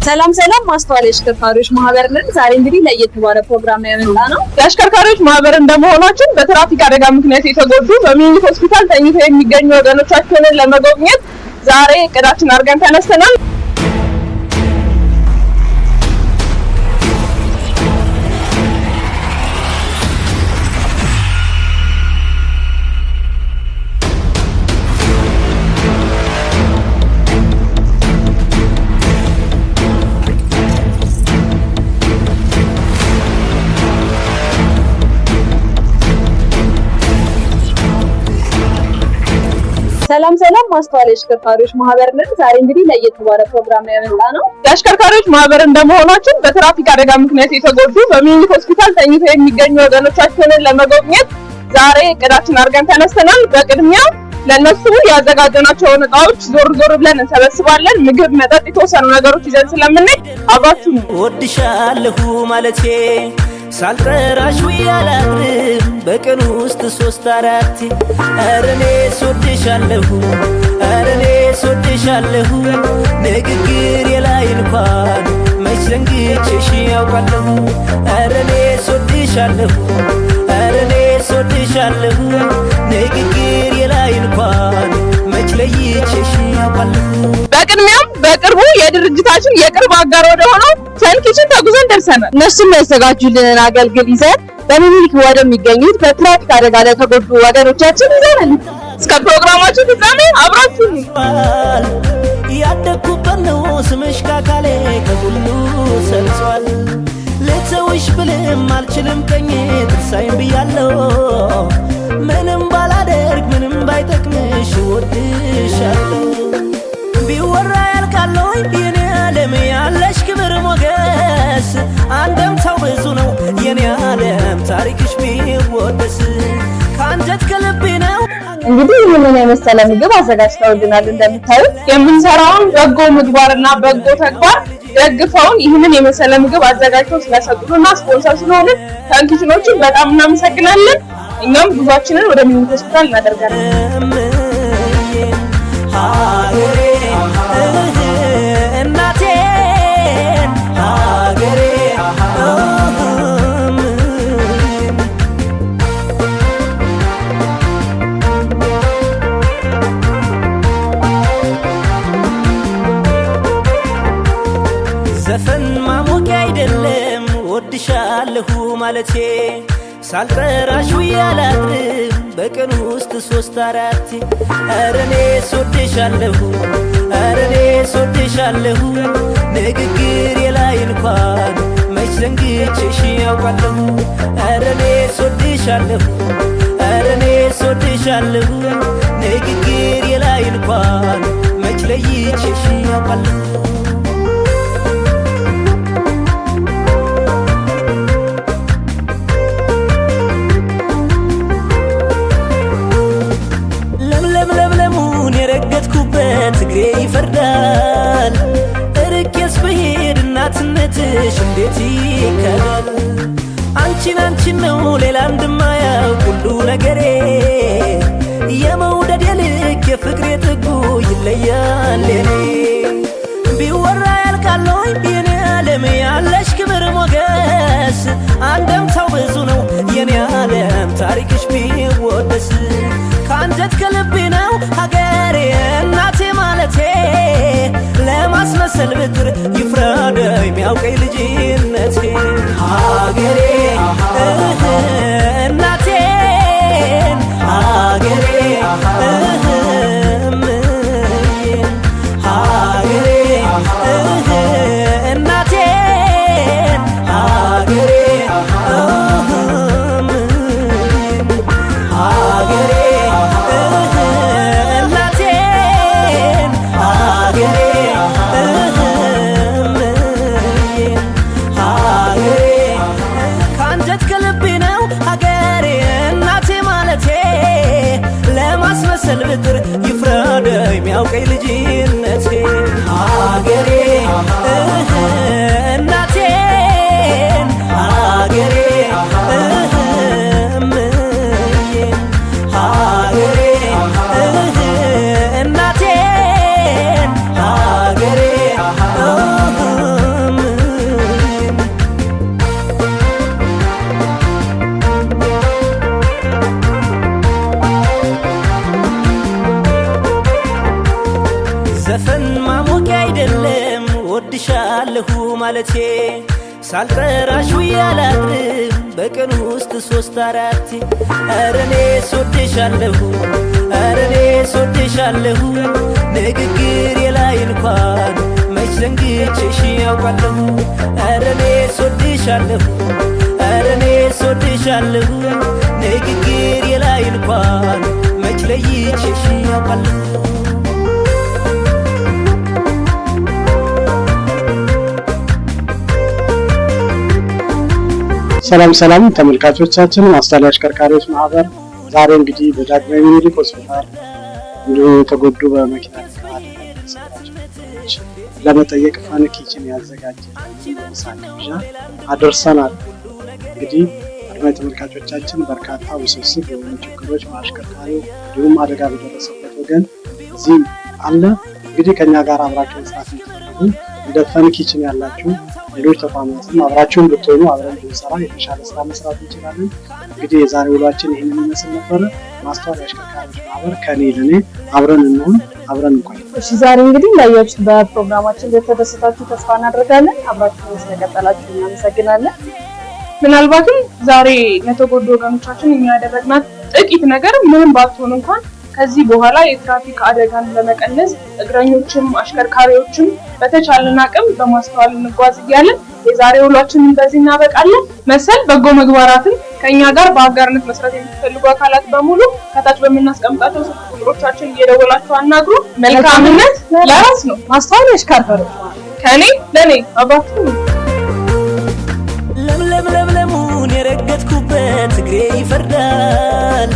ሰላም ማስተዋል የአሽከርካሪዎች ማህበር ነን። ዛሬ እንግዲህ ለየት ባለ ፕሮግራም ነው የመጣነው። የአሽከርካሪዎች ማህበር እንደመሆናችን በትራፊክ አደጋ ምክንያት የተጎዱ በሚኒሊክ ሆስፒታል ተኝተው የሚገኙ ወገኖቻችንን ለመጎብኘት ዛሬ እቅዳችን አድርገን ተነስተናል። ሰላም ማስተዋል የአሽከርካሪዎች ማህበር ነን። ዛሬ እንግዲህ ለየት ባለ ፕሮግራም ነው የመጣነው። የአሽከርካሪዎች ማህበር እንደመሆናችን በትራፊክ አደጋ ምክንያት የተጎዱ በሚኒሊክ ሆስፒታል ተኝተው የሚገኙ ወገኖቻችንን ለመጎብኘት ዛሬ እቅዳችን አድርገን ተነስተናል። በቅድሚያ ለነሱ ያዘጋጀናቸውን እቃዎች ዞር ብለን እንሰበስባለን። ምግብ፣ መጠጥ፣ የተወሰኑ ነገሮች ይዘን ስለምንሄድ አብራችሁ ወድሻለሁ ማለቴ ሳልጠራሽ ያላድርም በቀን ውስጥ 3-4 አረኔ ሶድሻለሁ ንግግር የላይ እንኳን መች ዘንግቼሽ ያውቃለሁ አረኔ ሶድሻለሁ ንግግር የላይ እንኳን መች ለይቼሽ ያውቃለሁ። በቅድሚያም በቅርቡ የድርጅታችን የቅርብ አጋር ወደ ሆነው ሰንኪችን ተጉዘን ደርሰናል። እነሱም ያዘጋጁልንን አገልግል ይዘን በሚኒሊክ ወደሚገኙት በትራፊክ አደጋ ላይ ተጎዱ ወገኖቻችን ይዘናል። እስከ ፕሮግራማችን ፍጻሜ አብራችሁ ያደኩበት ነው ስምሽ ካካሌ ከሁሉ ሰልጿል። ልተውሽ ብልም አልችልም ቀኝ ትርሳይም ብያለሁ ምንም ባላደርግ ምንም ባይጠቅምሽ ወድሻለሁ ቢወራ ያልቃለሁ የኔ ዓለም ያለሽ ክብር ሞገስ አንደምታው ብዙ ነው የኔ ዓለም ታሪክሽ ቢወደስ ካንጀት ከልቤ ነው። እንግዲህ ይህንን የመሰለ ምግብ አዘጋጅተውልናል። እንደምታዩት የምንሰራውን በጎ ምግባርና በጎ ተግባር ደግፈውን ይህንን የመሰለ ምግብ አዘጋጅተው ስለሰጡንና ስፖንሰር ስለሆኑ ሰንኪችኖችን በጣም እናመሰግናለን። እኛም ጉዟችንን ወደ ሚኒሊክ ሆስፒታል እናደርጋለን። ዘፈን ማሞቂያ አይደለም ወድሻለሁ ማለቴ ሳልጠራሽ ያላድርም በቀን ውስጥ 3-4 አረኔ ሶድሻለሁ ንግግር የላይ እንኳን መች ዘንግቼሽ ያውቃለሁ አረኔ ሶድሻለሁ ንግግር የላይ እንኳን መች ለይቼሽ ያውቃለሁ። እግሬ ይፈርዳል እርቄስ ብሄድ እናትነትሽ እንዴት ይከዳል። አንቺን ነው ሌላ እንደማያው ሁሉ ነገሬ የመውደድ የልክ የፍቅሬ ጥጉ ይለያል የኔ ቢወራ ያልቃለሁ የኔ ዓለም ያለሽ ክብር ሞገስ አንደምታው ብዙ ነው የኔ ዓለም ታሪክሽ ቢወደስ ካንጀት ከልቤ ነው ሀገሬ እናቴ ማለቴ ለማስመሰል ብጥር ይፍረድ የሚያውቀኝ ልጅነቴ ሀገሬ እናቴን ሀገሬ እናቴን ሀገሬ ብጥር ይፍረድ የሚያውቀኝ ልጅነቴ ሀገሬ እናቴን ሀገሬ እናቴን ሀገሬ ማለቴ ሳልጠራሽ ያላድርም በቀን ውስጥ 3-4 ኧረ እኔስ ወድሻለሁ ኧረ እኔስ ወድሻለሁ ንግግሬ ላይ እንኳን መች ዘንግቼሽ ያውቃለሁ ኧረ እኔስ ወድሻለሁ ኧረ እኔስ ወድሻለሁ ንግግሬ ላይ እንኳን መች ለይቼሽ ያውቃለሁ ሰላም ተመልካቾቻችን ማስተላለፍ አሽከርካሪዎች ማህበር ዛሬ እንግዲህ በዳግማዊ ምኒልክ ሆስፒታል እንዲሁ የተጎዱ በመኪና አደጋ ለመጠየቅ ፋን ኪችን ያዘጋጀ ሳንጃ አደርሰናል። እንግዲህ አድማጭ ተመልካቾቻችን በርካታ ውስብስብ የሆኑ ችግሮች በአሽከርካሪው እንዲሁም አደጋ በደረሰበት ወገን እዚህ አለ። እንግዲህ ከኛ ጋር አብራችሁ መስራት የምትፈልጉ እንደ ፋን ኪችን ያላችሁ ሌሎች ተቋማትም አብራችሁን ብትሆኑ አብረን ብንሰራ የተሻለ ስራ መስራት እንችላለን። እንግዲህ የዛሬ ውሏችን ይህንን ይመስል ነበረ። ማስተዋል አሽከርካሪዎች ማህበር ከኔ ለኔ አብረን እንሆን አብረን እንቆይ። እሺ ዛሬ እንግዲህ እንዳያችሁት በፕሮግራማችን እንደተደሰታችሁ ተስፋ እናደርጋለን። አብራችሁን ስለቀጠላችሁ እናመሰግናለን። ምናልባትም ዛሬ ለተጎዱ ወገኖቻችን እኛ ያደረግናት ጥቂት ነገር ምንም ባትሆን እንኳን ከዚህ በኋላ የትራፊክ አደጋን ለመቀነስ እግረኞችም አሽከርካሪዎችም በተቻለን አቅም በማስተዋል እንጓዝ እያለን የዛሬ ውሏችንን በዚህ እናበቃለን። መሰል በጎ ምግባራትን ከኛ ጋር በአጋርነት መስራት የምትፈልጉ አካላት በሙሉ ከታች በምናስቀምጣቸው ስልክ ቁጥሮቻችን እየደወላችሁ አናግሩ። መልካምነት ለራስ ነው። ማስተዋል አሽከርካሪዎች ከኔ ለኔ አባቱ ለምለሙን የረገጥኩበት እግሬ ይፈርዳል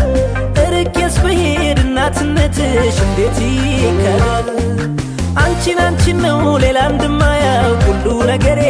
እርቄስ በሄድ እናትነትሽ እንዴት ይከዳል አንቺን ነው ሌላ እንደማያውቅ ሁሉ ነገሬ